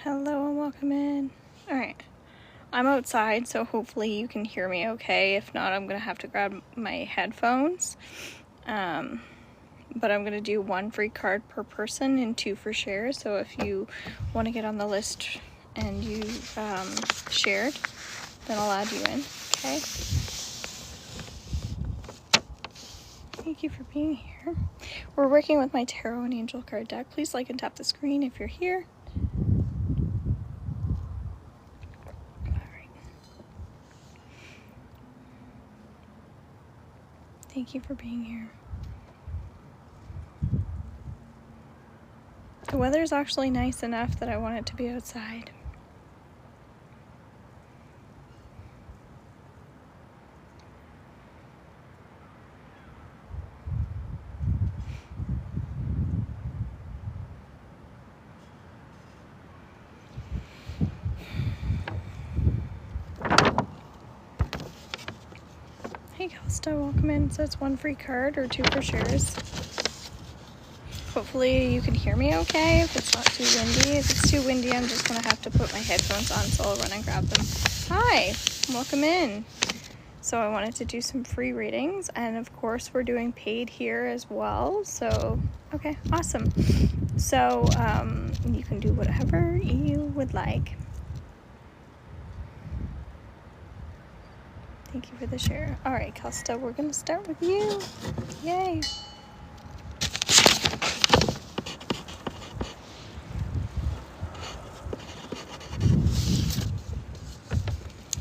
Hello and welcome in. Alright, I'm outside, so hopefully you can hear me okay. If not, I'm going to have to grab my headphones. But I'm going to do 1 free card per person and 2 for shares. So if you want to get on the list and you shared, then I'll add you in, okay? Thank you for being here. We're working with my tarot and angel card deck. Please like and tap the screen if you're here. Thank you for being here. The weather is actually nice enough that I want it to be outside. Hey Calista, welcome in. So it's 1 free card or 2 for shares. Hopefully you can hear me okay if it's not too windy. If it's too windy, I'm just going to have to put my headphones on, so I'll run and grab them. Hi, welcome in. So I wanted to do some free readings, and of course we're doing paid here as well. So, okay, awesome. So you can do whatever you would like. Thank you for the share. All right, Calista, we're going to start with you. Yay.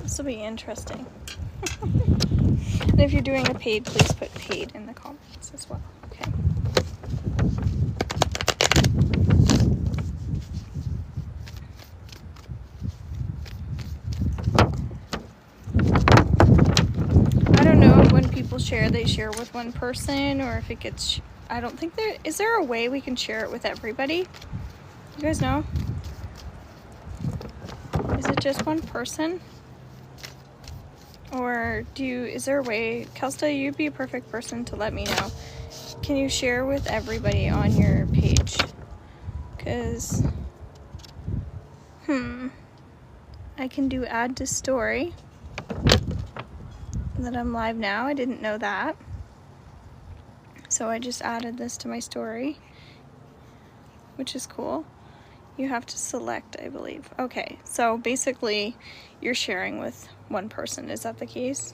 This will be interesting. And if you're doing a paid, please put paid in the comments as well. Okay. I don't know if when people share, they share with one person, or if it gets, I don't think is there a way we can share it with everybody? You guys know? Is it just one person? Or is there a way, Calista, you'd be a perfect person to let me know. Can you share with everybody on your page? Because, I can do add to story. That I'm live now, I didn't know that. So I just added this to my story, which is cool. You have to select, I believe. Okay, so basically you're sharing with one person. Is that the case?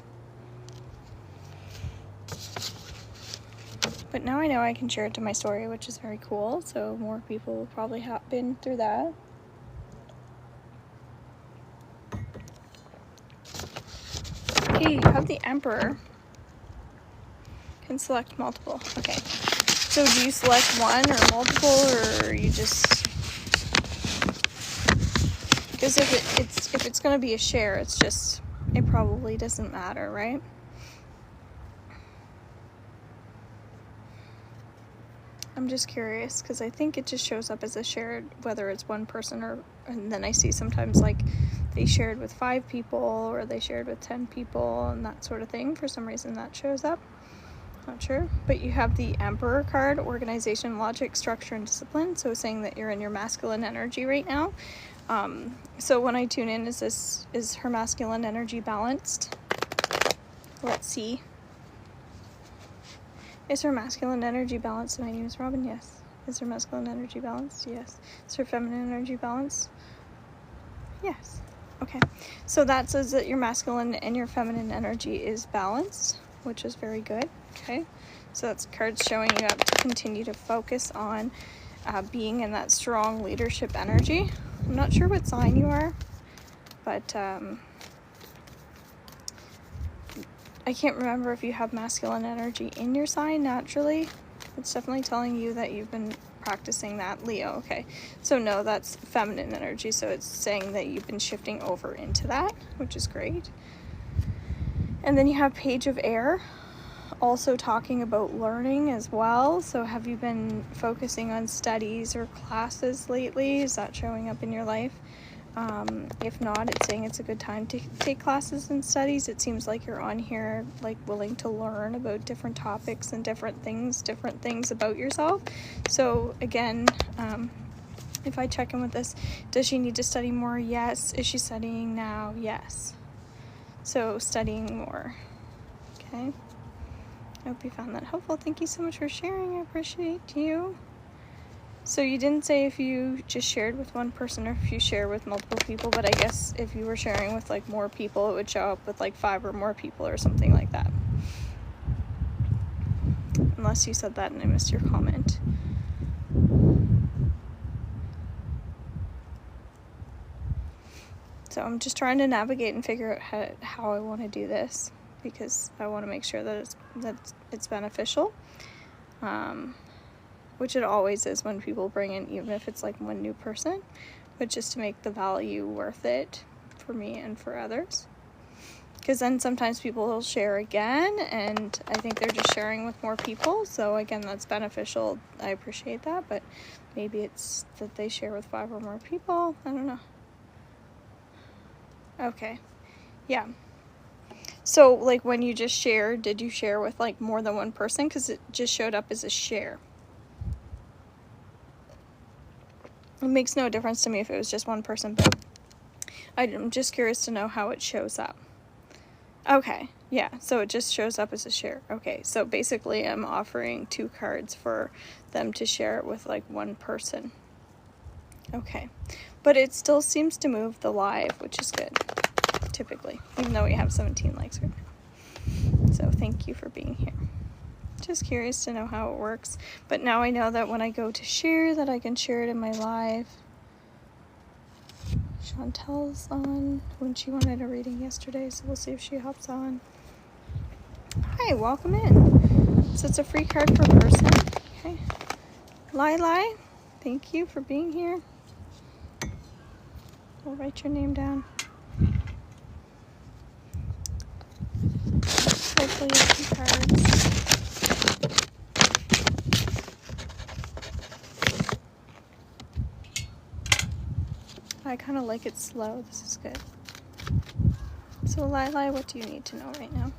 But now I know I can share it to my story, which is very cool. So more people will probably have been through that. Okay, you have the Emperor. You can select multiple. Okay. So do you select one or multiple, or you just... Because if it's going to be a share, it probably doesn't matter, right? I'm just curious, because I think it just shows up as a shared, whether it's one person and then I see sometimes like they shared with 5 people or they shared with 10 people and that sort of thing. For some reason that shows up. Not sure. But you have the Emperor card, organization, logic, structure, and discipline. So saying that you're in your masculine energy right now. So when I tune in, is her masculine energy balanced? Let's see. Is her masculine energy balanced? My name is Robin. Yes. Is her masculine energy balanced? Yes. Is her feminine energy balanced? Yes. Okay. So that says that your masculine and your feminine energy is balanced, which is very good. Okay. So that's cards showing you up to continue to focus on being in that strong leadership energy. I'm not sure what sign you are, but I can't remember if you have masculine energy in your sign naturally. It's definitely telling you that you've been practicing that. Leo, okay. So no, that's feminine energy, so it's saying that you've been shifting over into that, which is great. And then you have Page of Air, also talking about learning as well. So have you been focusing on studies or classes lately? Is that showing up in your life? If not, it's saying it's a good time to take classes and studies. It seems like you're on here like willing to learn about different topics and different things about yourself. So again, If I check in with this, does she need to study more? Yes. Is she studying now? Yes. So studying more. Okay. I hope you found that helpful. Thank you so much for sharing. I appreciate you. So you didn't say if you just shared with one person or if you share with multiple people, but I guess if you were sharing with like more people, it would show up with like 5 or more people or something like that. Unless you said that and I missed your comment. So I'm just trying to navigate and figure out how I want to do this, because I want to make sure that it's beneficial, which it always is when people bring in, even if it's like one new person, but just to make the value worth it for me and for others. Because then sometimes people will share again, and I think they're just sharing with more people. So again, that's beneficial. I appreciate that, but maybe it's that they share with 5 or more people. I don't know. Okay. Yeah. So like when you just shared, did you share with like more than one person? Because it just showed up as a share. It makes no difference to me if it was just one person, but I'm just curious to know how it shows up. Okay, yeah, so it just shows up as a share. Okay, so basically I'm offering 2 cards for them to share it with like one person. Okay, but it still seems to move the live, which is good, typically, even though we have 17 likes right now. So thank you for being here. Just curious to know how it works, but now I know that when I go to share, that I can share it in my live. Chantel's on when she wanted a reading yesterday, so we'll see if she hops on. Hi, welcome in. So it's a free card per person. Okay. Lai, thank you for being here. We'll write your name down. Hopefully you have some cards. I kind of like it slow. This is good. So Lai, what do you need to know right now?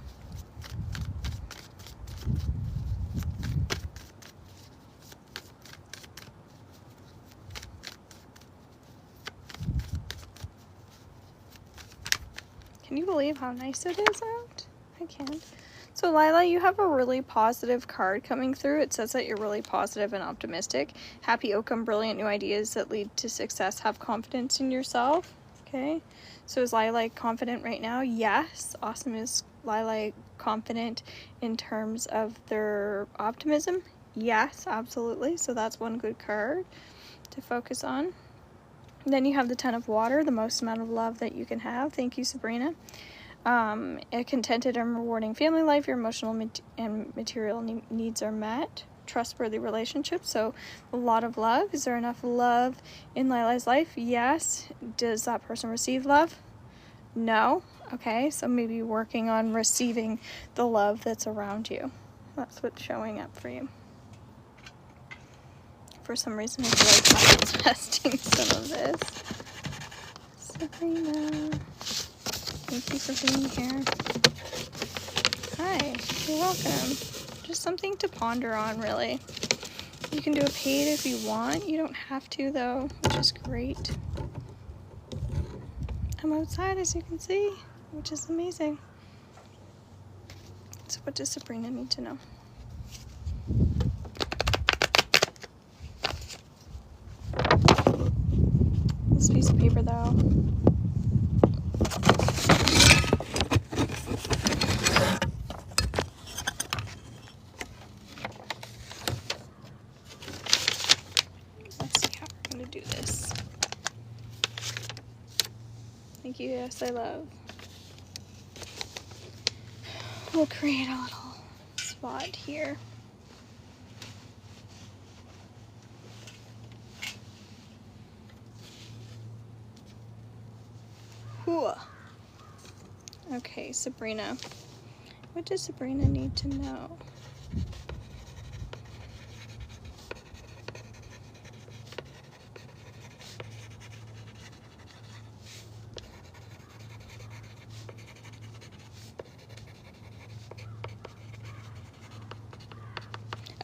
Can you believe how nice it is out? I can. So Lila, you have a really positive card coming through. It says that you're really positive and optimistic. Happy outcome, brilliant new ideas that lead to success. Have confidence in yourself. Okay. So is Lila confident right now? Yes. Awesome. Is Lila confident in terms of their optimism? Yes, absolutely. So that's one good card to focus on. Then you have the 10 of water, the most amount of love that you can have. Thank you, Sabrina. A contented and rewarding family life, your emotional and material needs are met. Trustworthy relationships, so a lot of love. Is there enough love in Lila's life? Yes. Does that person receive love? No. Okay, so maybe working on receiving the love that's around you. That's what's showing up for you. For some reason, I feel like I'm testing some of this. Sabrina. Thank you for being here. Hi, you're welcome. Just something to ponder on, really. You can do a paid if you want. You don't have to, though, which is great. I'm outside, as you can see, which is amazing. So what does Sabrina need to know? This piece of paper, though. Thank you, yes, I love. We'll create a little spot here. Whew. Okay, Sabrina. What does Sabrina need to know?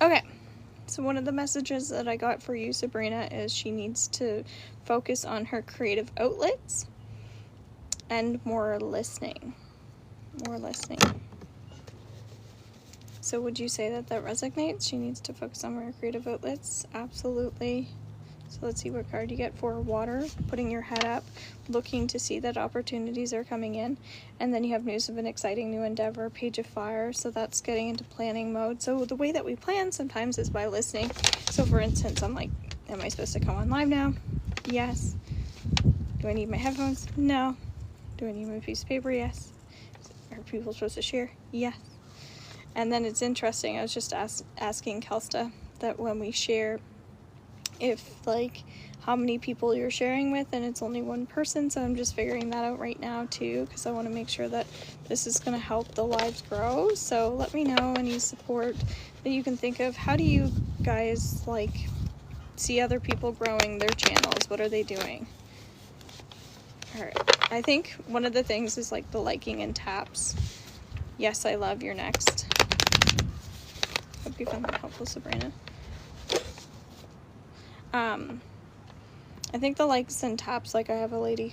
Okay, So one of the messages that I got for you, Sabrina, is she needs to focus on her creative outlets and more listening. More listening. So would you say that resonates? She needs to focus on her creative outlets? Absolutely. So let's see what card you get for water. Putting your head up, looking to see that opportunities are coming in. And then you have news of an exciting new endeavor, Page of Fire. So that's getting into planning mode. So the way that we plan sometimes is by listening. So for instance, I'm like, am I supposed to come on live now? Yes. Do I need my headphones? No. Do I need my piece of paper? Yes. Are people supposed to share? Yes. And then it's interesting, I was just asking Kelsta that when we share, if like how many people you're sharing with, and it's only one person, so I'm just figuring that out right now too, because I want to make sure that this is going to help the lives grow. So let me know any support that you can think of. How do you guys like see other people growing their channels? What are they doing? Alright, I think one of the things is like the liking and taps. Yes, I love. You're next. Hope you found that helpful, Sabrina. I think the likes and taps, like I have a lady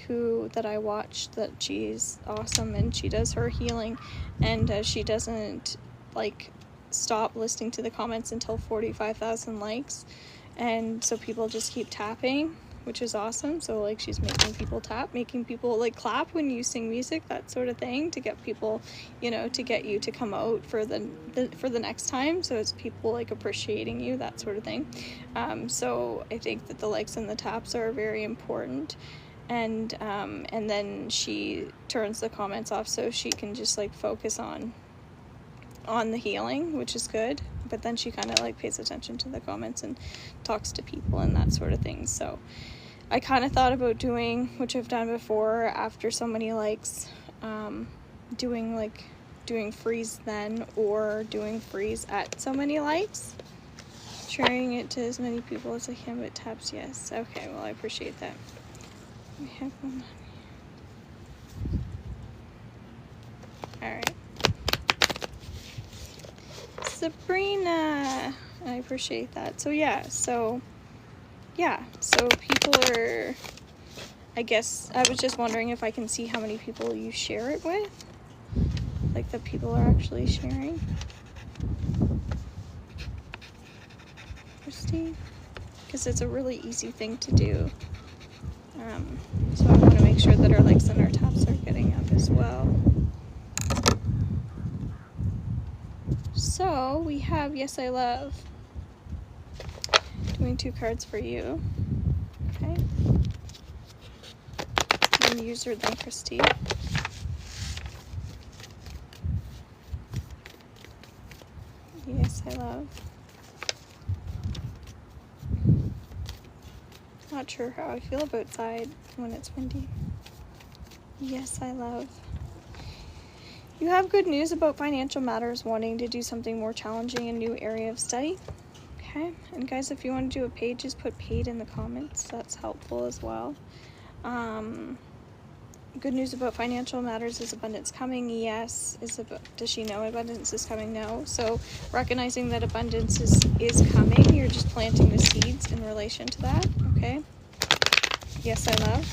that I watched that she's awesome and she does her healing, and she doesn't like stop listening to the comments until 45,000 likes, and so people just keep tapping, which is awesome. So like she's making people tap, making people like clap when you sing music, that sort of thing, to get people, you know, to get you to come out for the next time. So it's people like appreciating you, that sort of thing. So I think that the likes and the taps are very important. And then she turns the comments off so she can just like focus on the healing, which is good. But then she kind of like pays attention to the comments and talks to people and that sort of thing. So I kind of thought about doing, which I've done before, after so many likes, doing freeze then, or doing freeze at so many likes, sharing it to as many people as I can. But taps, yes. Okay, well, I appreciate that. We have one. Alright. Sabrina, I appreciate that. So so people are, I guess, I was just wondering if I can see how many people you share it with, like that people are actually sharing. Christy, because it's a really easy thing to do. So I want to make sure that our likes and our taps are getting up as well. So we have Yes I Love. Doing 2 cards for you. Okay. Then user, then Christy. Yes I Love. Not sure how I feel about outside when it's windy. Yes I Love. You have good news about financial matters, wanting to do something more challenging, a new area of study. Okay, and guys, if you want to do a paid, just put paid in the comments. That's helpful as well. Good news about financial matters is abundance coming. Yes. Does she know abundance is coming? No. So recognizing that abundance is coming, you're just planting the seeds in relation to that. Okay. Yes, I love.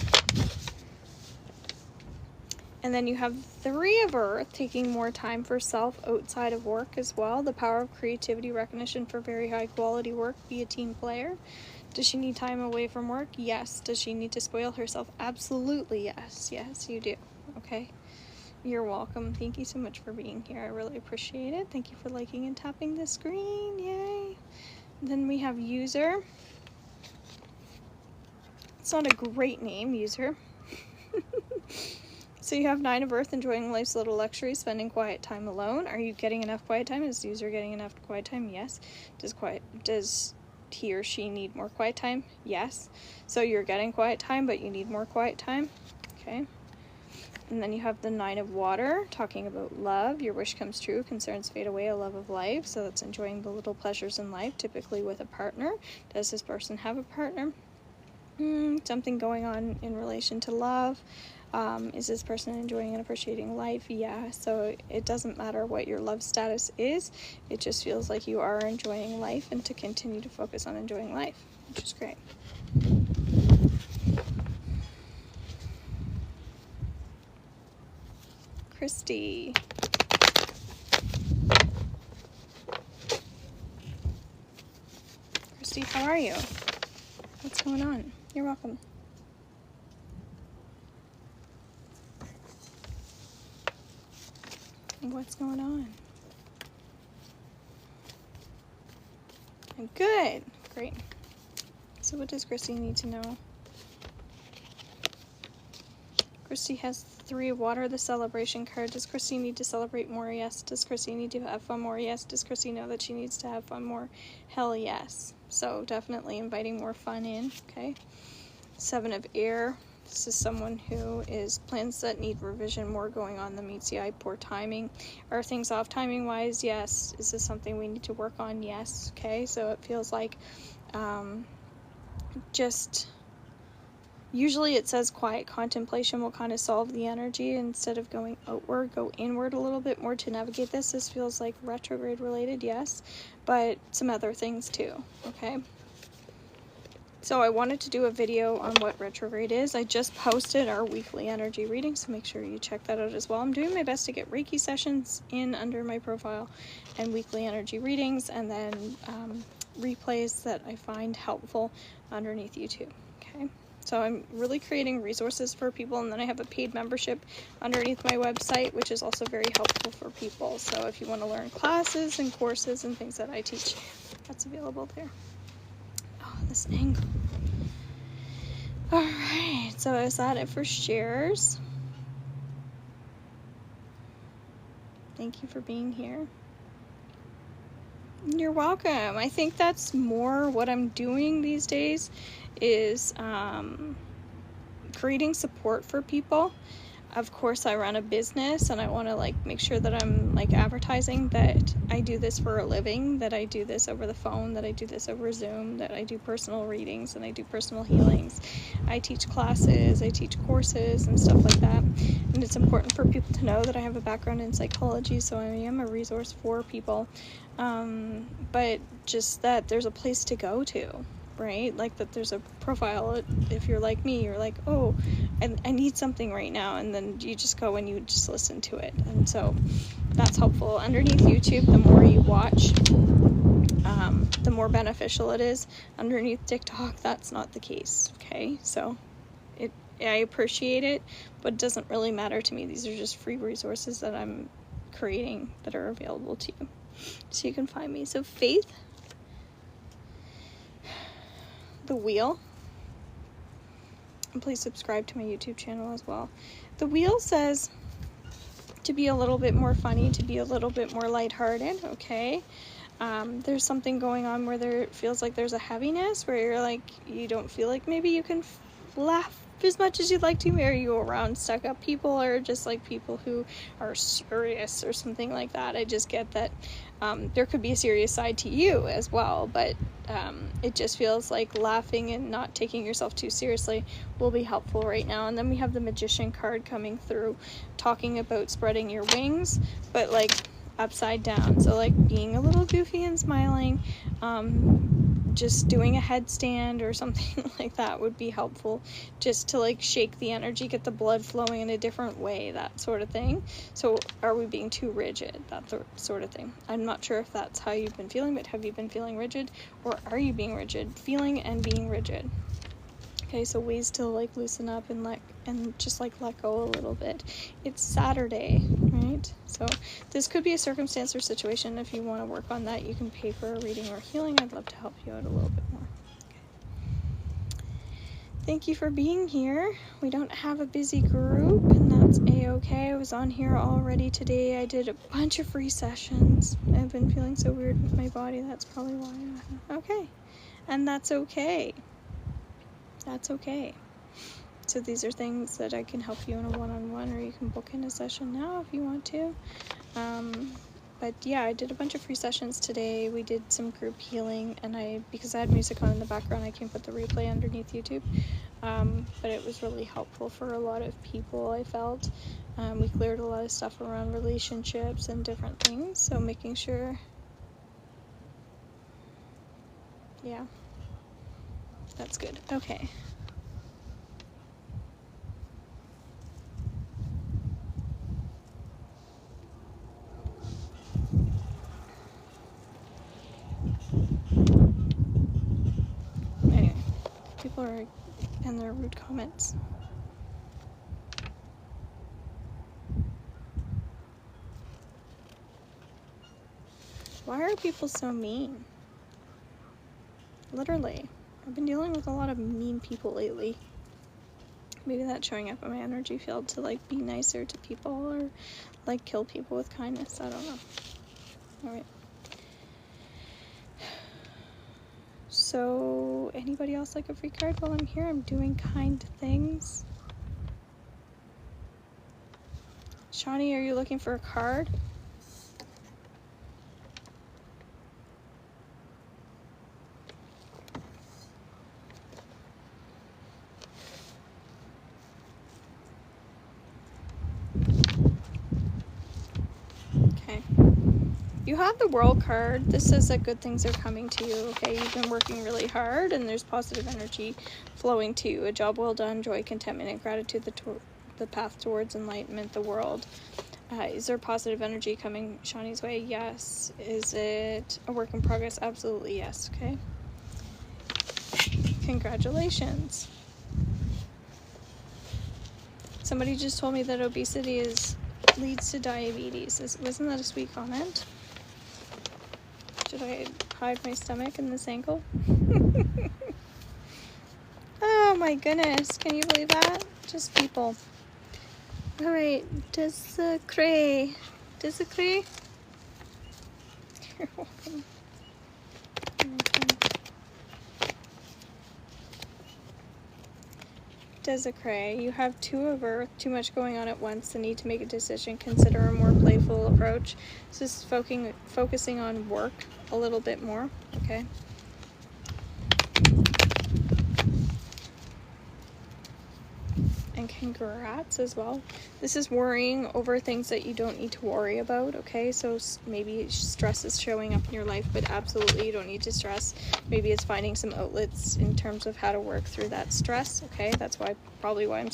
And then you have 3 of Earth, taking more time for self outside of work as well. The power of creativity, recognition for very high quality work. Be a team player. Does she need time away from work? Yes. Does she need to spoil herself? Absolutely yes. Yes, you do. Okay. You're welcome. Thank you so much for being here. I really appreciate it. Thank you for liking and tapping the screen. Yay. Then we have user. It's not a great name, user. So you have 9 of Earth, enjoying life's little luxuries, spending quiet time alone. Are you getting enough quiet time? Is the user getting enough quiet time? Yes. Does he or she need more quiet time? Yes. So you're getting quiet time, but you need more quiet time. Okay. And then you have the 9 of Water, talking about love. Your wish comes true, concerns fade away, a love of life. So that's enjoying the little pleasures in life, typically with a partner. Does this person have a partner? Something going on in relation to love. Is this person enjoying and appreciating life? Yeah. So it doesn't matter what your love status is. It just feels like you are enjoying life, and to continue to focus on enjoying life, which is great. Christy. Christy, how are you? What's going on? You're welcome. What's going on? Good. Great. So what does Christy need to know? Christy has 3 water, the celebration card. Does Christy need to celebrate more? Yes. Does Christy need to have fun more? Yes. Does Christy know that she needs to have fun more? Hell yes. So definitely inviting more fun in. Okay. 7 of air. This is someone who is plans that need revision, more going on than meets the eye, poor timing. Are things off timing wise? Yes. Is this something we need to work on? Yes. Okay. So it feels like just usually it says quiet contemplation will kind of solve the energy. Instead of going outward, go inward a little bit more to navigate this. This feels like retrograde related, yes, but some other things too. Okay. So I wanted to do a video on what retrograde is. I just posted our weekly energy reading, so make sure you check that out as well. I'm doing my best to get Reiki sessions in under my profile and weekly energy readings, and then replays that I find helpful underneath YouTube. Okay. So I'm really creating resources for people, and then I have a paid membership underneath my website, which is also very helpful for people. So if you want to learn classes and courses and things that I teach, that's available there. Oh, this angle. All right, so is that it for shares? Thank you for being here. You're welcome. I think that's more what I'm doing these days is creating support for people. Of course, I run a business, and I want to make sure that I'm advertising that I do this for a living, that I do this over the phone, that I do this over Zoom, that I do personal readings and I do personal healings. I teach classes, I teach courses and stuff like that. And it's important for people to know that I have a background in psychology, so I am a resource for people. But just that there's a place to go to. Right? That there's a profile. If you're like me, you're like, oh, I need something right now, and then you just go and you just listen to it. And so that's helpful. Underneath YouTube, the more you watch, the more beneficial it is. Underneath TikTok, that's not the case. Okay, so I appreciate it, but it doesn't really matter to me. These are just free resources that I'm creating that are available to you, so you can find me. So Faith, the wheel, and please subscribe to my YouTube channel as well. The wheel says to be a little bit more funny, to be a little bit more lighthearted. Okay, there's something going on where there feels like there's a heaviness, where you're you don't feel like maybe you can laugh as much as you'd like to. Are you around stuck up people, or just people who are serious or something like that? I just get that there could be a serious side to you as well, but it just feels like laughing and not taking yourself too seriously will be helpful right now. And then we have the Magician card coming through, talking about spreading your wings, but upside down. So being a little goofy and smiling, just doing a headstand or something like that would be helpful, just to shake the energy, get the blood flowing in a different way, that sort of thing. So are we being too rigid? That sort of thing. I'm not sure if that's how you've been feeling, but have you been feeling rigid, or are you being rigid? Feeling and being rigid. Okay, so ways to loosen up and just let go a little bit. It's Saturday, right? So this could be a circumstance or situation. If you want to work on that, you can pay for a reading or healing. I'd love to help you out a little bit more. Okay. Thank you for being here. We don't have a busy group, and that's a-okay. I was on here already today. I did a bunch of free sessions. I've been feeling so weird with my body. That's probably why. Okay. And that's okay. That's okay. So these are things that I can help you in a one-on-one, or you can book in a session now if you want to. But yeah, I did a bunch of free sessions today. We did some group healing, and because I had music on in the background, I can put the replay underneath YouTube. But it was really helpful for a lot of people, I felt. We cleared a lot of stuff around relationships and different things, so making sure, yeah, that's good. Okay. Anyway, people are in their rude comments. Why are people so mean? Literally. I've been dealing with a lot of mean people lately. Maybe that's showing up in my energy field to like be nicer to people or like kill people with kindness. I don't know. Alright. So, anybody else like a free card while I'm here? I'm doing kind things. Shawnee, are you looking for a card? Okay. You have the World card. This says that good things are coming to you, okay? You've been working really hard and there's positive energy flowing to you. A job well done, joy, contentment, and gratitude, the path towards enlightenment, the world. Is there positive energy coming Shawnee's way? Yes. Is it a work in progress? Absolutely yes, okay? Congratulations. Somebody just told me that obesity leads to diabetes. Wasn't that a sweet comment? Should I hide my stomach in this ankle? Oh my goodness, can you believe that? Just people. Alright, Desecree. Desecree? You're welcome. Desecree, you have 2 of Earth, too much going on at once, the need to make a decision, consider a more playful approach. This is focusing on work a little bit more, okay? And congrats as well. This is worrying over things that you don't need to worry about, okay? So maybe stress is showing up in your life, but absolutely you don't need to stress. Maybe it's finding some outlets in terms of how to work through that stress, okay? That's probably why I'm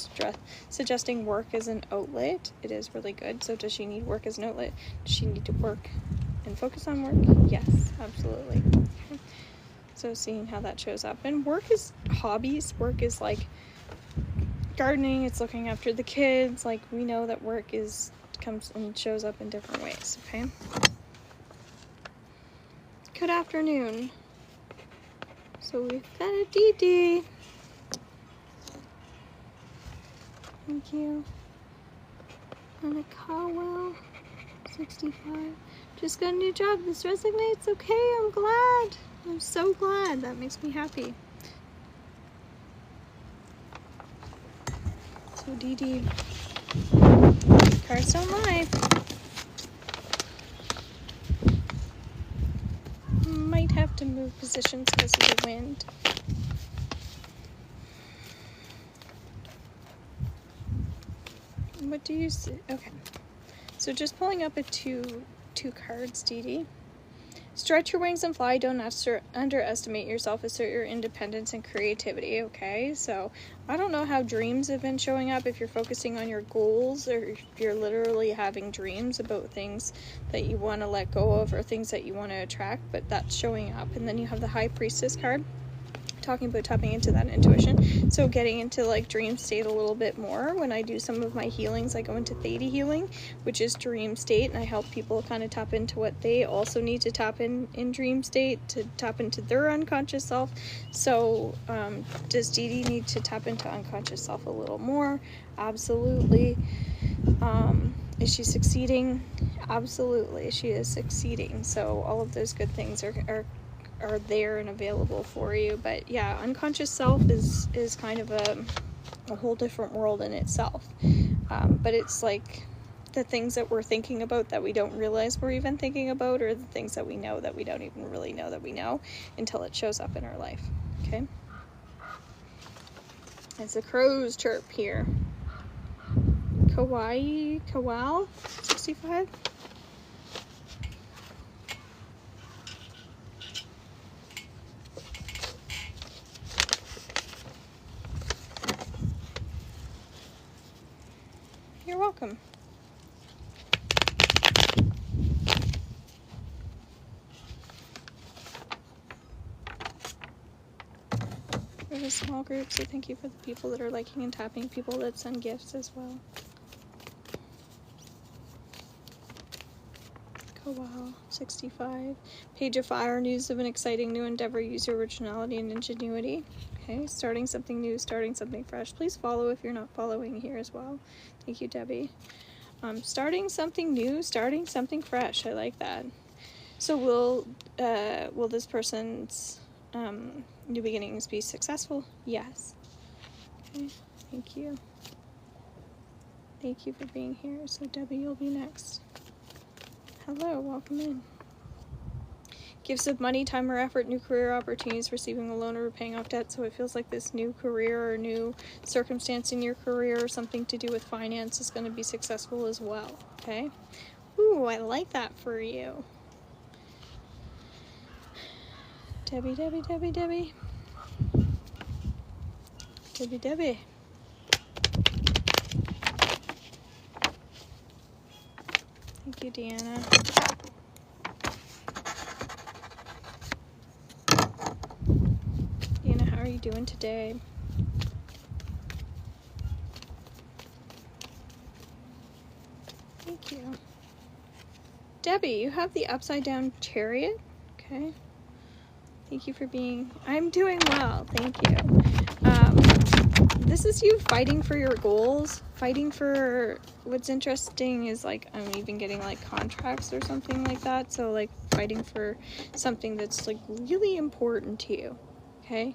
suggesting work as an outlet. It is really good. So does she need work as an outlet? Does she need to work and focus on work? Yes, absolutely. Okay. So seeing how that shows up. And work is hobbies. Work is like gardening, it's looking after the kids. Like, we know that work comes and shows up in different ways, okay? Good afternoon. So we've got a DD. Thank you. And a Cowell, 65. Just got a new job. This resonates. Okay, I'm glad. I'm so glad. That makes me happy. So DD, cards don't lie. Might have to move positions because of the wind. What do you see? Okay, so just pulling up a two cards, DD. Stretch your wings and fly. Don't underestimate yourself. Assert your independence and creativity, okay? So I don't know how dreams have been showing up, if you're focusing on your goals or if you're literally having dreams about things that you want to let go of or things that you want to attract, but that's showing up. And then you have the High Priestess card, talking about tapping into that intuition. So getting into like dream state a little bit more. When I do some of my healings, I go into Theta healing, which is dream state, and I help people kind of tap into what they also need to tap in dream state, to tap into their unconscious self. So does Dee Dee need to tap into unconscious self a little more? Absolutely. Is she succeeding? Absolutely, she is succeeding. So all of those good things are there and available for you. But yeah, unconscious self is kind of a whole different world in itself. But it's like the things that we're thinking about that we don't realize we're even thinking about, or the things that we know that we don't even really know that we know until it shows up in our life. Okay? As the crows chirp here. Kawal 65. You're welcome. We're a small group, so thank you for the people that are liking and tapping, people that send gifts as well. Kawal 65. Page of Fire, news of an exciting new endeavor. Use your originality and ingenuity. Okay, starting something new, starting something fresh. Please follow if you're not following here as well. Thank you, Debbie. Starting something new, starting something fresh. I like that. So will this person's new beginnings be successful? Yes. Okay, thank you. Thank you for being here. So Debbie, you'll be next. Hello, welcome in. Gifts of money, time or effort, new career opportunities, receiving a loan or paying off debt. So it feels like this new career or new circumstance in your career or something to do with finance is going to be successful as well. Okay? Ooh, I like that for you. Debbie. Debbie. Thank you, Deanna. Deanna, how are you doing today? Thank you. Debbie, you have the upside down chariot. Okay. Thank you for being... I'm doing well. Thank you. This is you fighting for your goals. Fighting for... What's interesting is, like, I'm even getting, like, contracts or something like that. So, like, fighting for something that's, like, really important to you. Okay?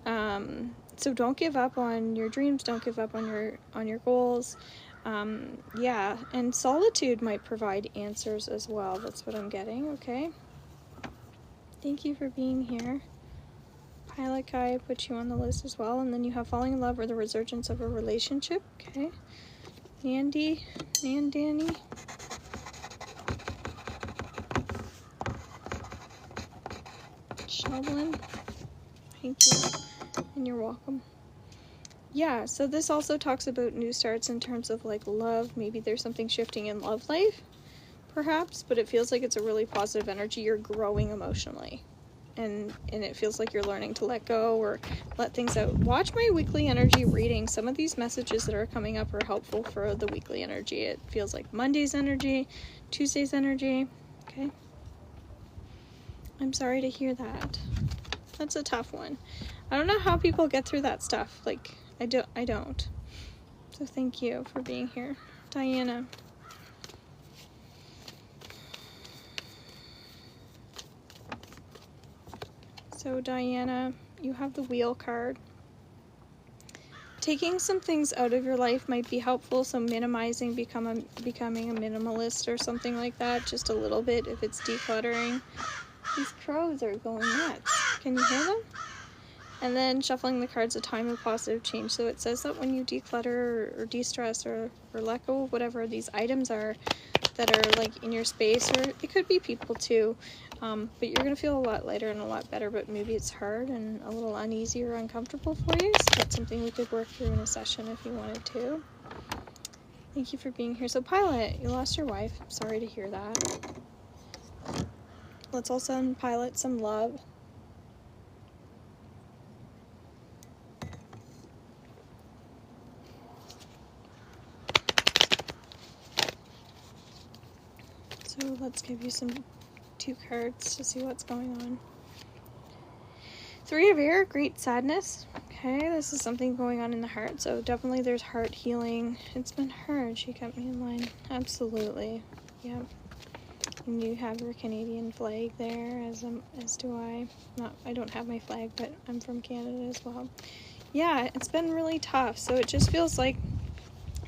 So don't give up on your dreams. Don't give up on your goals. Yeah, and solitude might provide answers as well. That's what I'm getting, okay? Thank you for being here. Pilot Guy, put you on the list as well. And then you have falling in love or the resurgence of a relationship, okay? Nandanny. Sheldon, thank you. And you're welcome. Yeah, so this also talks about new starts in terms of, like, love. Maybe there's something shifting in love life, perhaps, but it feels like it's a really positive energy. You're growing emotionally, and it feels like you're learning to let go or let things out. Watch my weekly energy reading. Some of these messages that are coming up are helpful for the weekly energy. It feels like Monday's energy, Tuesday's energy, okay? I'm sorry to hear that. That's a tough one. I don't know how people get through that stuff. Like, I don't. So thank you for being here. Diana. So Diana, you have the Wheel card. Taking some things out of your life might be helpful, so minimizing, becoming a minimalist or something like that, just a little bit if it's decluttering. These crows are going nuts. Can you hear them? And then shuffling the cards, a time of positive change. So it says that when you declutter or de-stress or let go of whatever these items are that are, like, in your space, or it could be people too, but you're going to feel a lot lighter and a lot better, but maybe it's hard and a little uneasy or uncomfortable for you, so that's something we could work through in a session if you wanted to. Thank you for being here. So Pilot, you lost your wife. I'm sorry to hear that. Let's also send Pilot some love. So let's give you two cards to see what's going on. Three of Air, great sadness. Okay, this is something going on in the heart, so definitely there's heart healing. It's been hard. She kept me in line. Absolutely. Yeah. And you have your Canadian flag there, as do I. I don't have my flag, but I'm from Canada as well. Yeah, it's been really tough. So it just feels like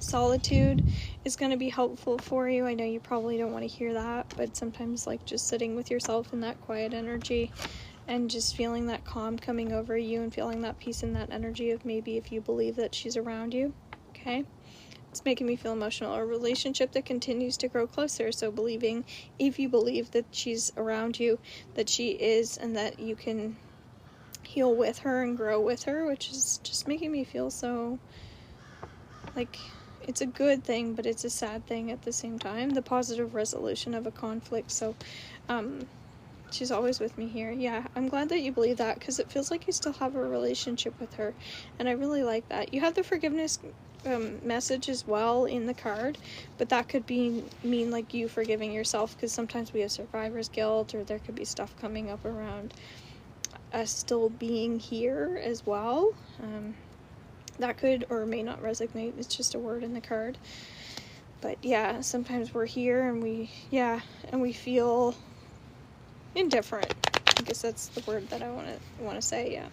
Solitude is going to be helpful for you. I know you probably don't want to hear that, but sometimes like just sitting with yourself in that quiet energy and just feeling that calm coming over you and feeling that peace and that energy of maybe if you believe that she's around you. Okay? It's making me feel emotional. A relationship that continues to grow closer. So believing, if you believe that she's around you, that she is, and that you can heal with her and grow with her, which is just making me feel so like it's a good thing, but it's a sad thing at the same time. The positive resolution of a conflict. So, she's always with me here. Yeah, I'm glad that you believe that, because it feels like you still have a relationship with her, and I really like that. You have the forgiveness message as well in the card, but that could mean like you forgiving yourself, because sometimes we have survivor's guilt, or there could be stuff coming up around us still being here as well. That could or may not resonate. It's just a word in the card. But yeah, sometimes we're here and we feel indifferent. I guess that's the word that I want to say. Yeah,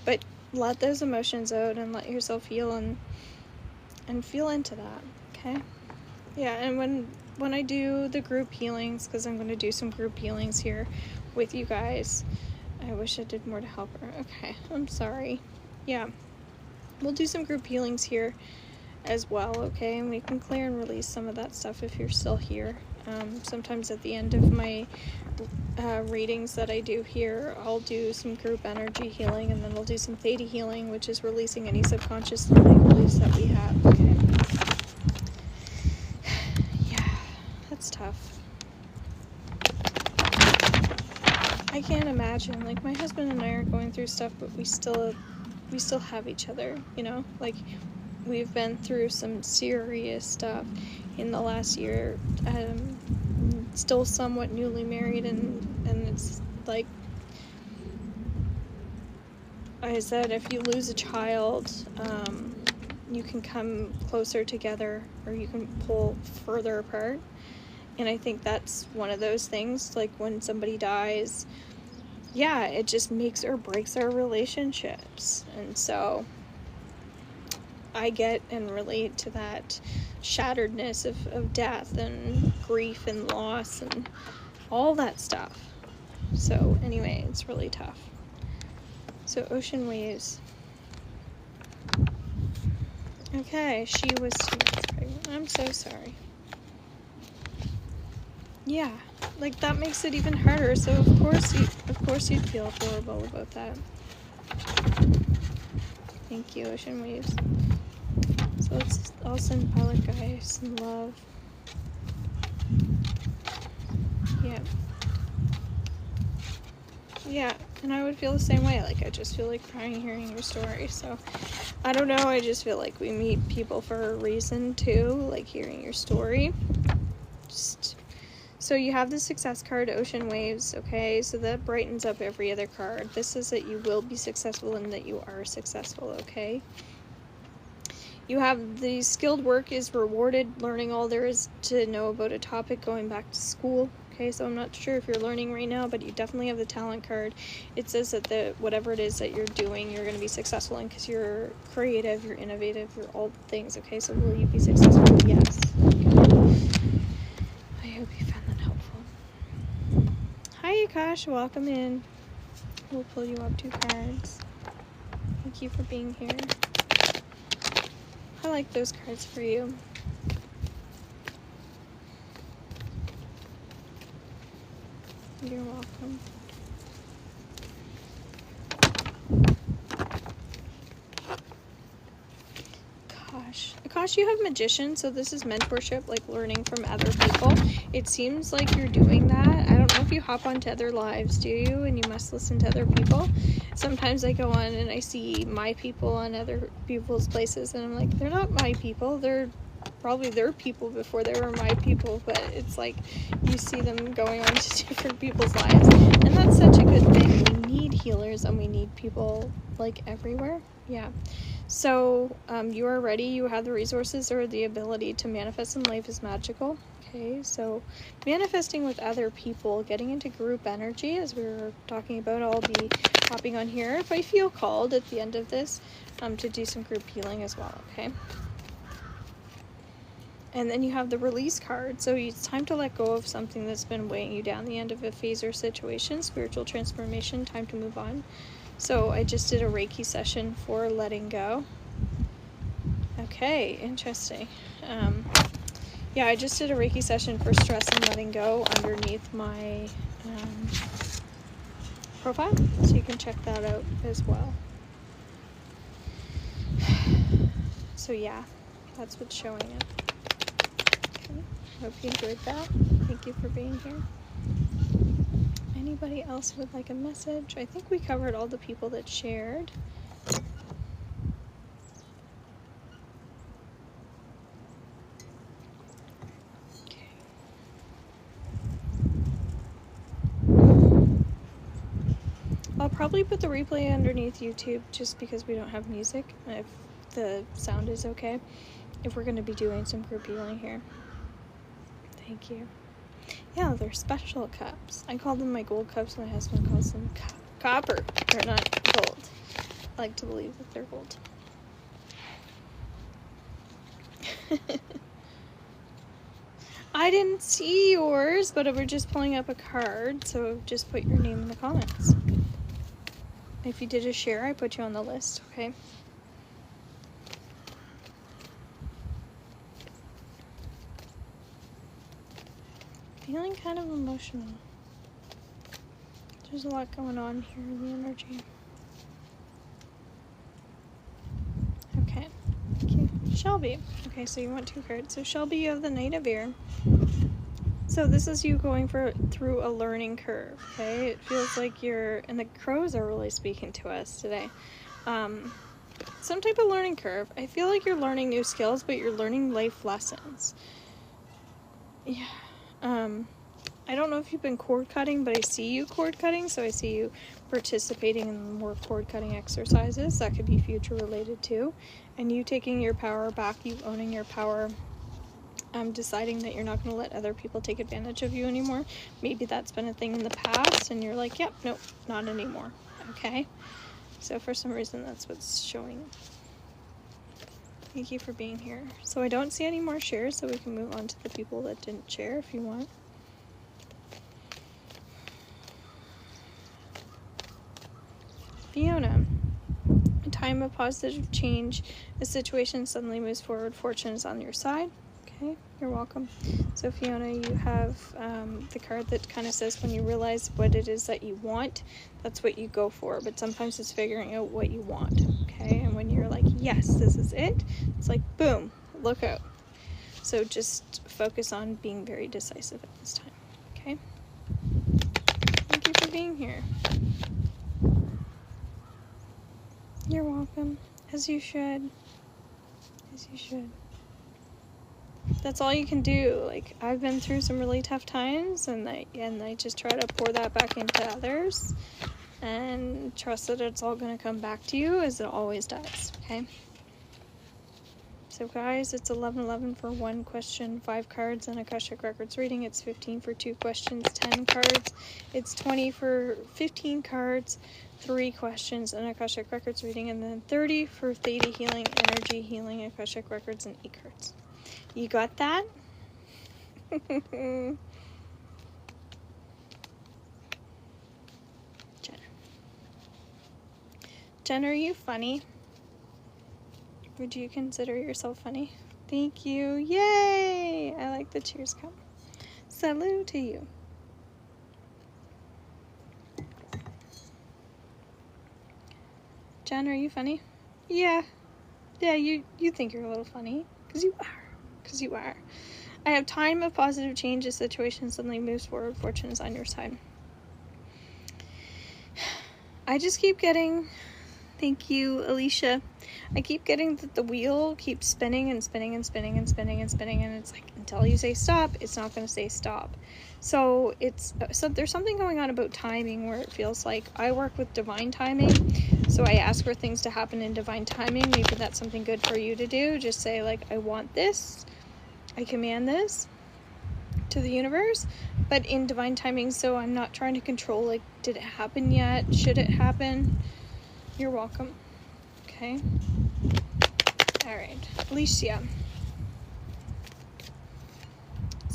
but let those emotions out and let yourself heal and feel into that. Okay. Yeah, and when I do the group healings, because I'm going to do some group healings here with you guys. I wish I did more to help her. Okay, I'm sorry. Yeah, we'll do some group healings here as well, okay? And we can clear and release some of that stuff if you're still here. Sometimes at the end of my readings that I do here, I'll do some group energy healing, and then we'll do some Theta healing, which is releasing any subconscious limiting beliefs that we have, okay? Yeah, that's tough. I can't imagine, like, my husband and I are going through stuff, but we still have each other, you know? Like, we've been through some serious stuff in the last year. Still somewhat newly married, and it's like I said, if you lose a child, you can come closer together, or you can pull further apart. And I think that's one of those things, like when somebody dies, yeah, it just makes or breaks our relationships. And so I get and relate to that shatteredness of death and grief and loss and all that stuff. So anyway, it's really tough. So ocean waves. Okay, she was 2 months pregnant. I'm so sorry. Yeah, like that makes it even harder. So of course you'd feel horrible about that. Thank you, ocean waves. So I'll send Pilot Guy some love. Yeah. Yeah, and I would feel the same way. Like, I just feel like crying hearing your story. So, I don't know. I just feel like we meet people for a reason, too. Like, hearing your story. So you have the success card, ocean waves, okay? So that brightens up every other card. This says that you will be successful and that you are successful, okay? You have the skilled work is rewarded, learning all there is to know about a topic, going back to school. Okay, so I'm not sure if you're learning right now, but you definitely have the talent card. It says that whatever it is that you're doing, you're going to be successful in, because you're creative, you're innovative, you're all things. Okay, so will you be successful? Yes. Okay. I hope you found that helpful. Hi, Akash. Welcome in. We'll pull you up 2 cards. Thank you for being here. I like those cards for you. You're welcome. Akash, you have magician, so this is mentorship, like learning from other people. It seems like you're doing that. I don't know if you hop onto other lives, do you? And you must listen to other people. Sometimes I go on and I see my people on other people's places, and I'm like, they're not my people. They're probably their people before they were my people, but it's like you see them going on to different people's lives, and that's such a good thing. We need healers, and we need people like everywhere. Yeah. So you are ready. You have the resources or the ability to manifest in life is magical. Okay, so manifesting with other people, getting into group energy, as we were talking about. I'll be hopping on here if I feel called at the end of this to do some group healing as well. Okay. And then you have the release card. So it's time to let go of something that's been weighing you down, the end of a phase or situation, spiritual transformation, time to move on. So I just did a Reiki session for letting go. Okay, interesting. Yeah, I just did a Reiki session for stress and letting go underneath my profile, so you can check that out as well. So yeah, that's what's showing up. Okay. Hope you enjoyed that. Thank you for being here. Anybody else would like a message? I think we covered all the people that shared. Okay. I'll probably put the replay underneath YouTube just because we don't have music, if the sound is okay, if we're going to be doing some group healing here. Thank you. Yeah, they're special cups. I call them my gold cups. My husband calls them copper. They're not gold. I like to believe that they're gold. I didn't see yours, but we're just pulling up a card, so just put your name in the comments. If you did a share, I put you on the list, okay? Feeling kind of emotional. There's a lot going on here in the energy. Okay, thank you. Shelby. Okay, so you want 2 cards. So Shelby, you have the Knight of Air. So this is you going through a learning curve, okay? It feels like and the crows are really speaking to us today. Some type of learning curve. I feel like you're learning new skills, but you're learning life lessons. Yeah. I don't know if you've been cord cutting, but I see you cord cutting, so I see you participating in more cord cutting exercises. That could be future related too. And you taking your power back, you owning your power, deciding that you're not going to let other people take advantage of you anymore. Maybe that's been a thing in the past, and you're like, yep, nope, not anymore. Okay? So for some reason, that's what's showing. Thank you for being here. So I don't see any more shares, so we can move on to the people that didn't share if you want. Fiona, a time of positive change. A situation suddenly moves forward. Fortune is on your side. Okay, you're welcome. So Fiona, you have the card that kind of says when you realize what it is that you want, that's what you go for. But sometimes it's figuring out what you want. Okay, and when you're like, yes, this is it, it's like, boom, look out. So just focus on being very decisive at this time. Okay? Thank you for being here. You're welcome. As you should. As you should. That's all you can do. Like, I've been through some really tough times, and I just try to pour that back into others and trust that it's all going to come back to you as it always does. Okay? So guys, it's 11:11 for 1 question, 5 cards, and Akashic Records reading. It's 15 for 2 questions, 10 cards. It's 20 for 15 cards, 3 questions, and Akashic Records reading, and then 30 for Theta healing, energy healing, Akashic Records, and 8 cards. You got that? Jen, are you funny? Would you consider yourself funny? Thank you. Yay! I like the cheers cup. Salute to you. Jen, are you funny? Yeah. Yeah, you think you're a little funny. Because you are. I have time of positive change. A situation suddenly moves forward. Fortune is on your side. I just keep getting... Thank you, Alicia. I keep getting that the wheel keeps spinning and spinning and spinning and spinning and spinning, and it's like until you say stop, it's not going to say stop. So there's something going on about timing where it feels like I work with divine timing. So I ask for things to happen in divine timing. Maybe that's something good for you to do. Just say like, I want this. I command this to the universe, but in divine timing. So I'm not trying to control like, did it happen yet? Should it happen? You're welcome. Okay. All right. Alicia.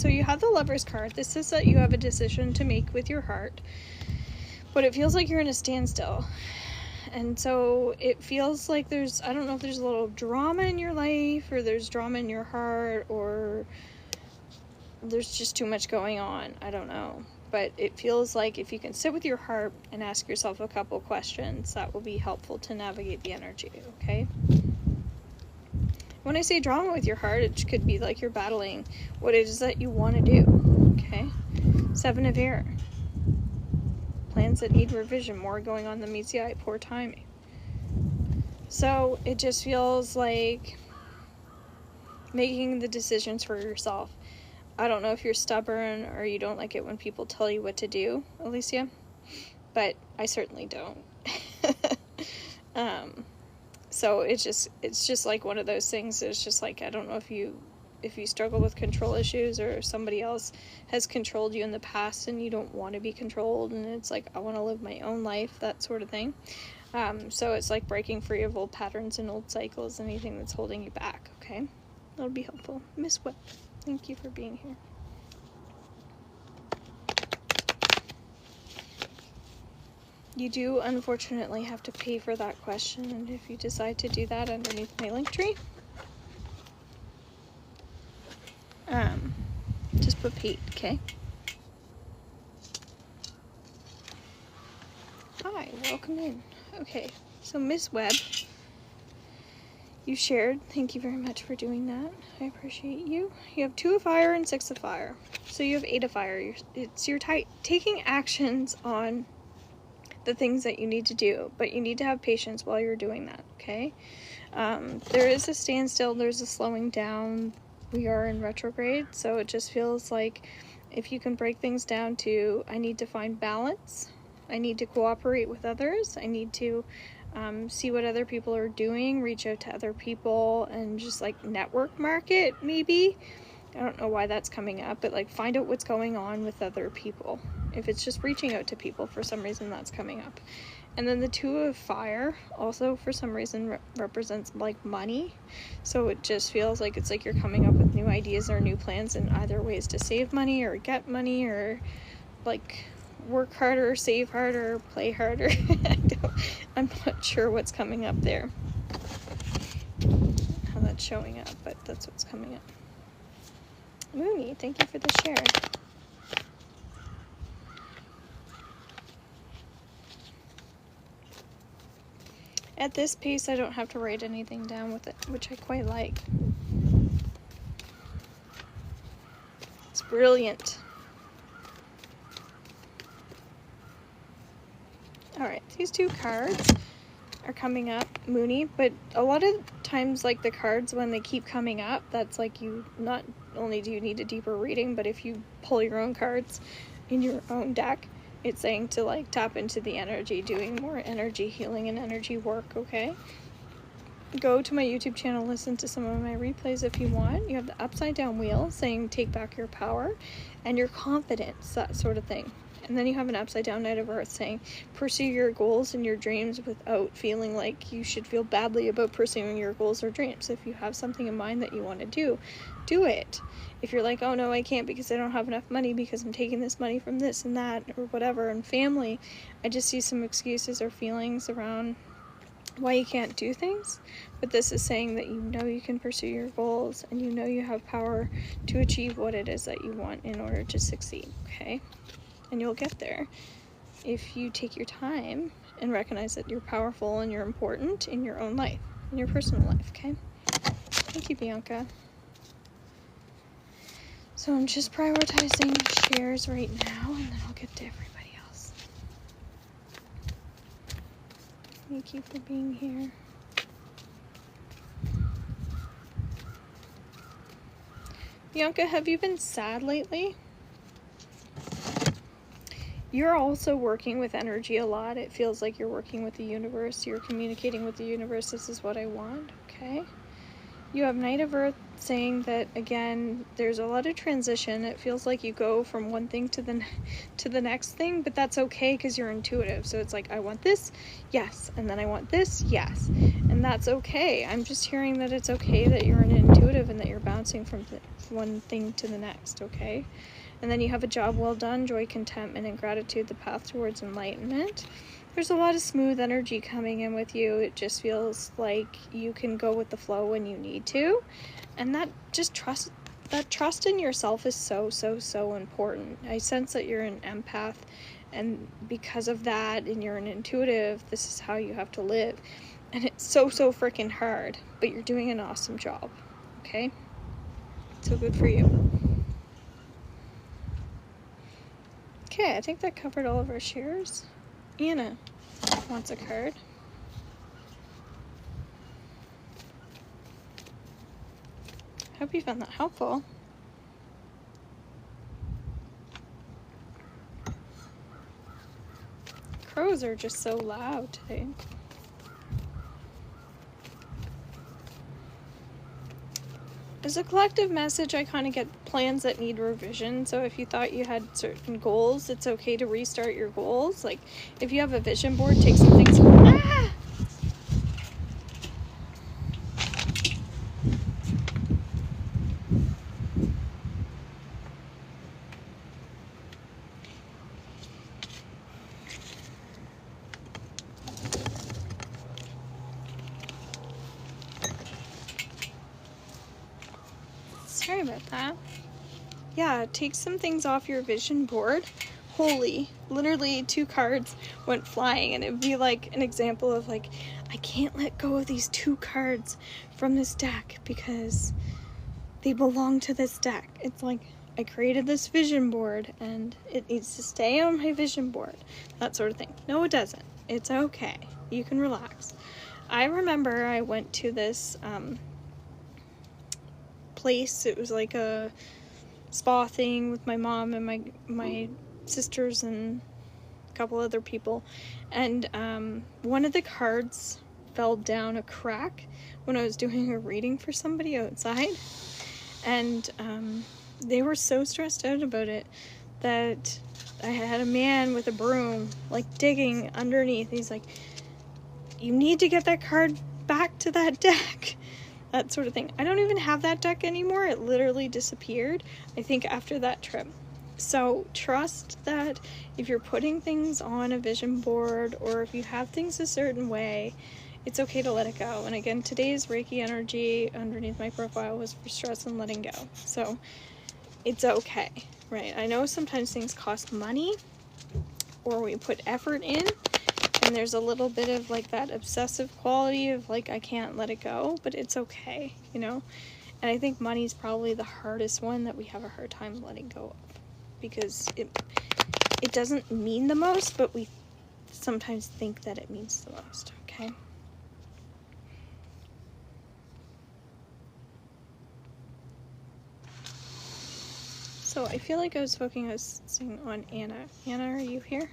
So you have the Lover's card. This is that you have a decision to make with your heart, but it feels like you're in a standstill. And so it feels like there's, I don't know if there's a little drama in your life, or there's drama in your heart, or there's just too much going on. I don't know. But it feels like if you can sit with your heart and ask yourself a couple questions, that will be helpful to navigate the energy, okay? When I say drama with your heart, it could be like you're battling what it is that you want to do, okay? 7 of Air. Plans that need revision, more going on than meets the eye, poor timing. So it just feels like making the decisions for yourself. I don't know if you're stubborn or you don't like it when people tell you what to do, Alicia, but I certainly don't. So it's just like one of those things. It's just like, I don't know if you struggle with control issues, or somebody else has controlled you in the past and you don't want to be controlled, and it's like, I want to live my own life, that sort of thing. So it's like breaking free of old patterns and old cycles, anything that's holding you back, okay? That'll be helpful. Miss Webb, thank you for being here. You do, unfortunately, have to pay for that question, and if you decide to do that underneath my link tree, just put paid, okay? Hi, welcome in. Okay, so Miss Webb, you shared. Thank you very much for doing that. I appreciate you. You have 2 of fire and 6 of fire. So you have 8 of fire. You're taking actions on the things that you need to do, but you need to have patience while you're doing that, okay? There is a standstill, there's a slowing down. We are in retrograde, so it just feels like if you can break things down to, I need to find balance, I need to cooperate with others, I need to see what other people are doing, reach out to other people, and just like network market, maybe. I don't know why that's coming up, but like find out what's going on with other people. If it's just reaching out to people, for some reason that's coming up. And then the 2 of fire also for some reason represents like money. So it just feels like it's like you're coming up with new ideas or new plans in either ways to save money or get money, or like work harder, save harder, play harder. I'm not sure what's coming up there, how that's showing up, but that's what's coming up. Mooney, thank you for the share. At this pace, I don't have to write anything down with it, which I quite like. It's brilliant. Alright, these 2 cards are coming up, Mooney, but a lot of times, like the cards, when they keep coming up, that's like you, not only do you need a deeper reading, but if you pull your own cards in your own deck, it's saying to like tap into the energy, doing more energy healing and energy work, okay? Go to my YouTube channel, listen to some of my replays if you want. You have the upside down wheel saying take back your power and your confidence, that sort of thing. And then you have an upside down Knight of Earth saying pursue your goals and your dreams without feeling like you should feel badly about pursuing your goals or dreams. If you have something in mind that you want to do it. If you're like, oh no, I can't because I don't have enough money because I'm taking this money from this and that or whatever, and family, I just see some excuses or feelings around why you can't do things. But this is saying that you know you can pursue your goals and you know you have power to achieve what it is that you want in order to succeed, okay? And you'll get there if you take your time and recognize that you're powerful and you're important in your own life, in your personal life, okay? Thank you, Bianca. So I'm just prioritizing shares right now, and then I'll get to everybody else. Thank you for being here. Bianca, have you been sad lately? You're also working with energy a lot. It feels like you're working with the universe. You're communicating with the universe. This is what I want, okay? You have Knight of Earth saying that, again, there's a lot of transition. It feels like you go from one thing to the next thing, but that's okay because you're intuitive. So it's like, I want this, yes. And then I want this, yes. And that's okay. I'm just hearing that it's okay that you're an intuitive intuitive and that you're bouncing from one thing to the next, okay? And then you have a job well done, joy, contentment, and gratitude, the path towards enlightenment. There's a lot of smooth energy coming in with you. It just feels like you can go with the flow when you need to. And that trust in yourself is so, so, so important. I sense that you're an empath, and because of that, and you're an intuitive, this is how you have to live. And it's so, so freaking hard, but you're doing an awesome job, okay? So good for you. Okay, I think that covered all of our shares. Anna wants a card. Hope you found that helpful. Crows are just so loud today. As a collective message, I kind of get plans that need revision. So if you thought you had certain goals, it's okay to restart your goals. Like if you have a vision board, take some things. Ah! Sorry about that. Yeah, take some things off your vision board. Holy, literally 2 cards went flying, and it'd be like an example of like, I can't let go of these 2 cards from this deck because they belong to this deck. It's like, I created this vision board and it needs to stay on my vision board. That sort of thing. No, it doesn't. It's okay. You can relax. I remember I went to this place. It was like a spa thing with my mom and my sisters and a couple other people, and one of the cards fell down a crack when I was doing a reading for somebody outside, and they were so stressed out about it that I had a man with a broom like digging underneath. He's like, you need to get that card back to that deck. That sort of thing. I don't even have that deck anymore. It literally disappeared, I think, after that trip. So trust that if you're putting things on a vision board or if you have things a certain way, it's okay to let it go. And again, today's Reiki energy underneath my profile was for stress and letting go. So it's okay, right? I know sometimes things cost money or we put effort in, and there's a little bit of like that obsessive quality of like, I can't let it go, but it's okay, you know? And I think money's probably the hardest one that we have a hard time letting go of, because it doesn't mean the most, but we sometimes think that it means the most, okay? So I feel like I was focusing on Anna. Anna, are you here?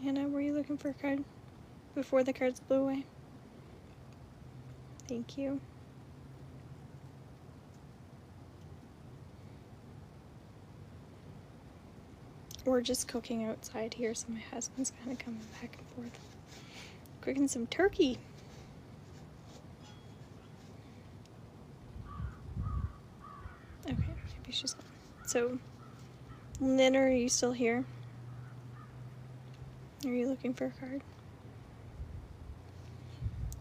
Anna, were you looking for a card before the cards blew away? Thank you. We're just cooking outside here, so my husband's kind of coming back and forth. Cooking some turkey. Okay, maybe she's gone. So, Lynn, are you still here? Are you looking for a card?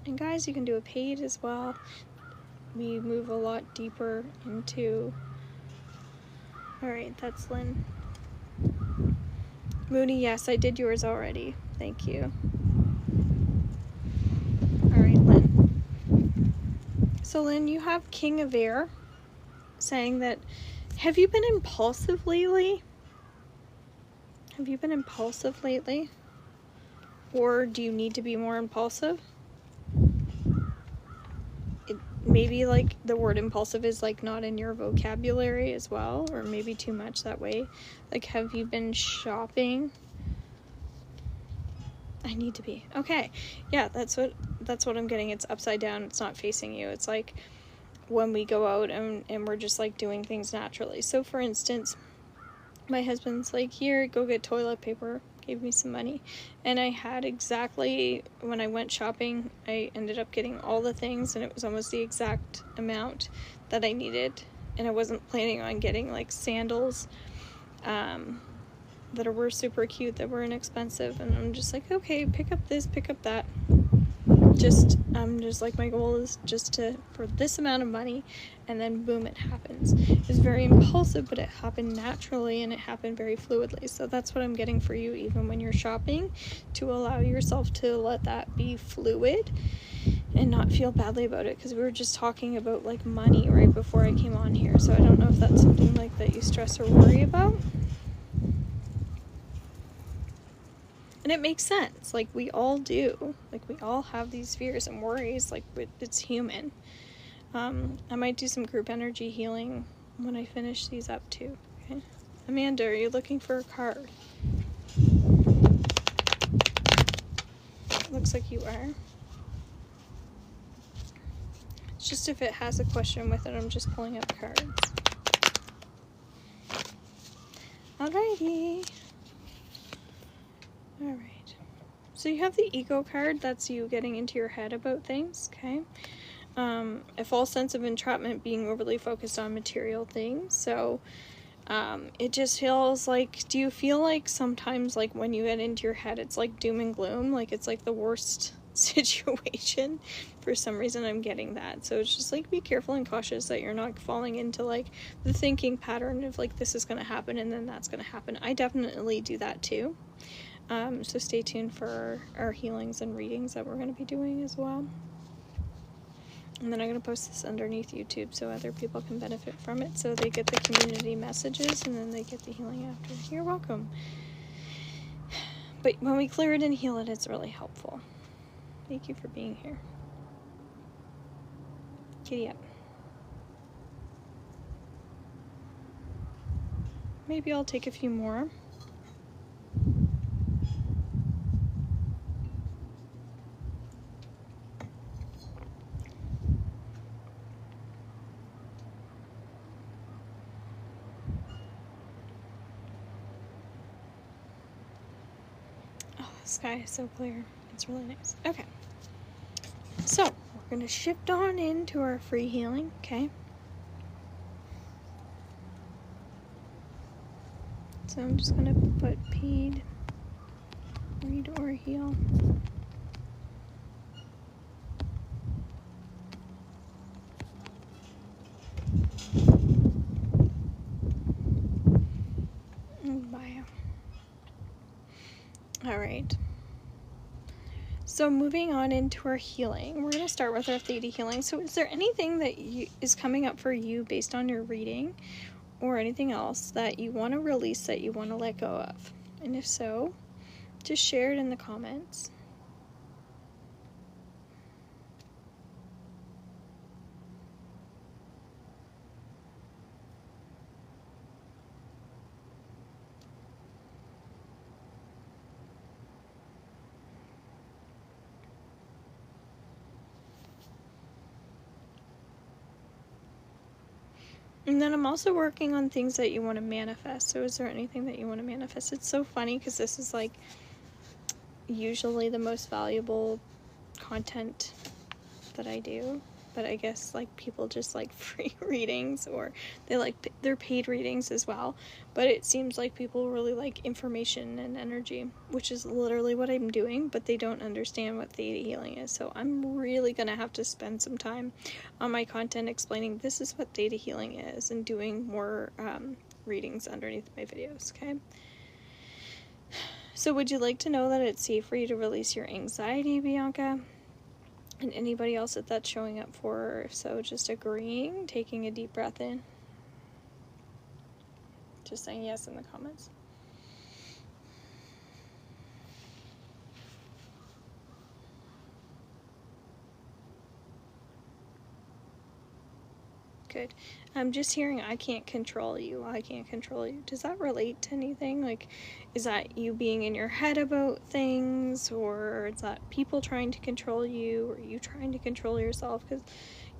And guys, you can do a paid as well. We move a lot deeper into... Alright, that's Lynn. Moody, yes, I did yours already. Thank you. Alright, Lynn. So Lynn, you have King of Air saying that, have you been impulsive lately? Have you been impulsive lately? Or do you need to be more impulsive? Maybe like the word impulsive is like not in your vocabulary as well, or maybe too much that way. Like, have you been shopping? I need to be. Okay. Yeah, that's what I'm getting. It's upside down. It's not facing you. It's like when we go out and we're just like doing things naturally. So for instance, my husband's like, here, go get toilet paper. gave me some money. And I had exactly, when I went shopping, I ended up getting all the things, and it was almost the exact amount that I needed. And I wasn't planning on getting like sandals that were super cute, that were inexpensive. And I'm just like, okay, pick up this, pick up that. Just like, my goal is just for this amount of money, and then boom, it happens. It was very impulsive, but it happened naturally, and it happened very fluidly. So that's what I'm getting for you, even when you're shopping, to allow yourself to let that be fluid and not feel badly about it, because we were just talking about like money right before I came on here. So I don't know if that's something like that you stress or worry about. And it makes sense, like we all do, like we all have these fears and worries, like it's human. I might do some group energy healing when I finish these up too, okay? Amanda, are you looking for a card? Looks like you are. It's just if it has a question with it, I'm just pulling up cards. Alrighty. Alright. So you have the ego card, that's you getting into your head about things, okay? A false sense of entrapment, being overly focused on material things. So it just feels like, do you feel like sometimes, like when you get into your head, it's like doom and gloom, like it's like the worst situation? For some reason I'm getting that. So it's just like, be careful and cautious that you're not falling into like the thinking pattern of like, this is going to happen and then that's going to happen. I definitely do that too. So stay tuned for our healings and readings that we're going to be doing as well. And then I'm going to post this underneath YouTube so other people can benefit from it. So they get the community messages and then they get the healing after. You're welcome. But when we clear it and heal it, it's really helpful. Thank you for being here. Giddy up. Maybe I'll take a few more. The sky is so clear. It's really nice. Okay. So, we're going to shift on into our free healing, okay? So I'm just going to put paid, read or heal. And bio. Alright. So moving on into our healing, we're going to start with our Theta healing. So is there anything that is coming up for you based on your reading, or anything else that you want to release, that you want to let go of? And if so, just share it in the comments. And then I'm also working on things that you want to manifest. So is there anything that you want to manifest? It's so funny because this is like usually the most valuable content that I do. But I guess like people just like free readings, or they like their paid readings as well. But it seems like people really like information and energy, which is literally what I'm doing, but they don't understand what Theta healing is. So I'm really going to have to spend some time on my content explaining this is what Theta healing is, and doing more readings underneath my videos, okay? So would you like to know that it's safe for you to release your anxiety, Bianca? And anybody else that's showing up for? If so, just agreeing, taking a deep breath in. Just saying yes in the comments. Good. I'm just hearing, I can't control you. I can't control you. Does that relate to anything? Like, is that you being in your head about things? Or is that people trying to control you? Or you trying to control yourself? Because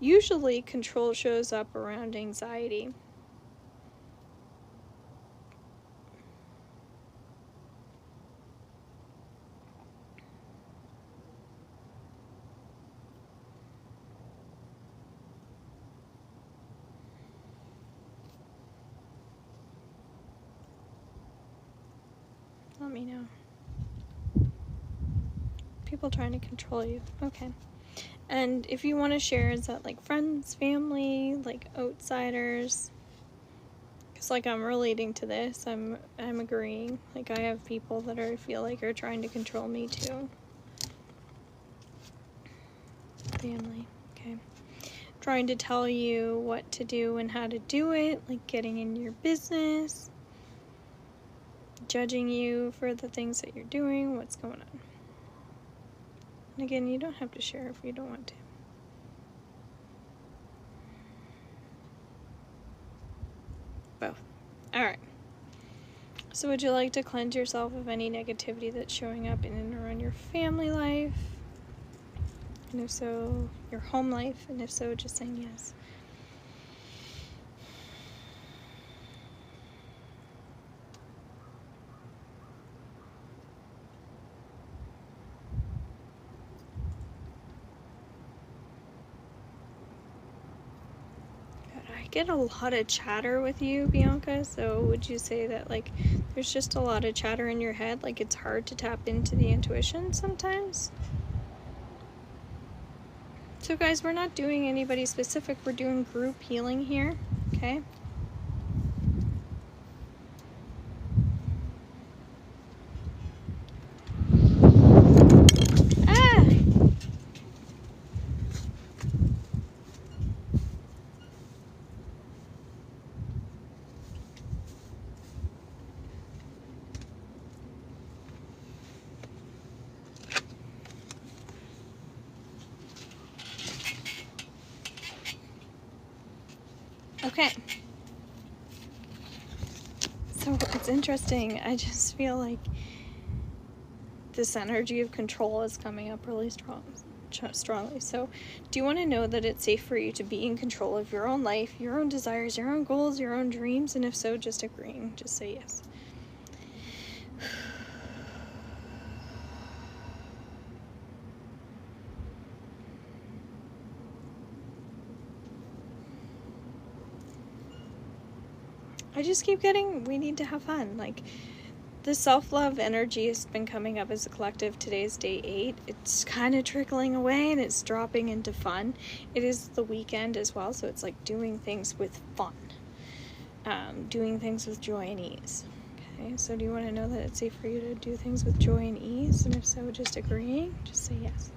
usually control shows up around anxiety. me know. People trying to control you. Okay. And if you want to share, is that like friends, family, like outsiders? Because like I'm relating to this. I'm agreeing. Like I have people that I feel like are trying to control me too. Family. Okay. Trying to tell you what to do and how to do it, like getting in your business, judging you for the things that you're doing, what's going on. And again, you don't have to share if you don't want to. Both. Alright. So would you like to cleanse yourself of any negativity that's showing up in and around your family life? And if so, your home life? And if so, just saying yes. I get a lot of chatter with you, Bianca, so would you say that like there's just a lot of chatter in your head, like it's hard to tap into the intuition sometimes? So guys, we're not doing anybody specific, we're doing group healing here, okay? Ah! Okay. So it's interesting. I just feel like this energy of control is coming up really strongly. So do you want to know that it's safe for you to be in control of your own life, your own desires, your own goals, your own dreams? And if so, just agreeing. Just say yes. I just keep getting, we need to have fun. Like, the self-love energy has been coming up as a collective. Today's day 8. It's kind of trickling away and it's dropping into fun. It is the weekend as well, so it's like doing things with fun. Doing things with joy and ease. Okay, so do you want to know that it's safe for you to do things with joy and ease? And if so, just agreeing. Just say yes.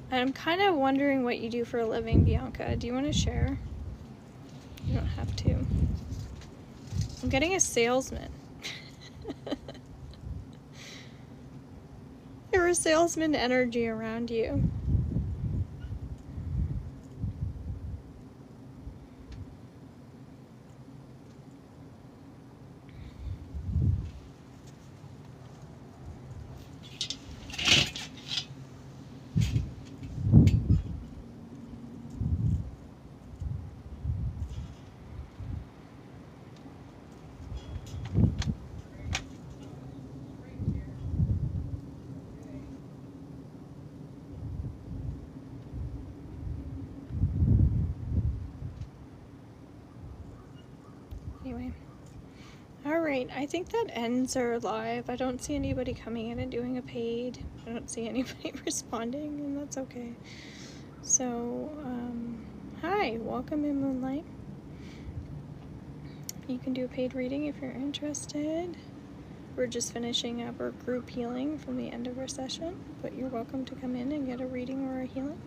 I'm kind of wondering what you do for a living, Bianca. Do you want to share? You don't have to. I'm getting a salesman. There is salesman energy around you. Anyway. Alright, I think that ends our live. I don't see anybody coming in and doing a paid. I don't see anybody responding, and that's okay. So, hi, welcome in Moonlight. You can do a paid reading if you're interested. We're just finishing up our group healing from the end of our session, but you're welcome to come in and get a reading or a healing.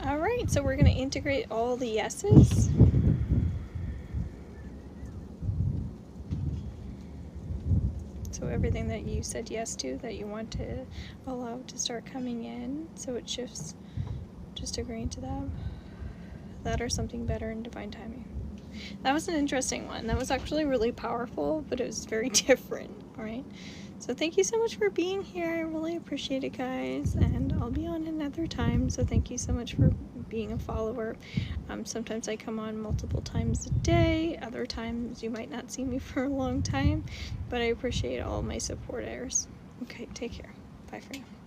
Alright, so we're going to integrate all the yeses. So everything that you said yes to, that you want to allow to start coming in, so it shifts, just agreeing to that. That or something better in divine timing. That was an interesting one. That was actually really powerful, but it was very different, alright? So thank you so much for being here. I really appreciate it, guys, and I'll be on another your time, so thank you so much for being a follower. Sometimes I come on multiple times a day, other times you might not see me for a long time, but I appreciate all my supporters. Okay, take care. Bye for now.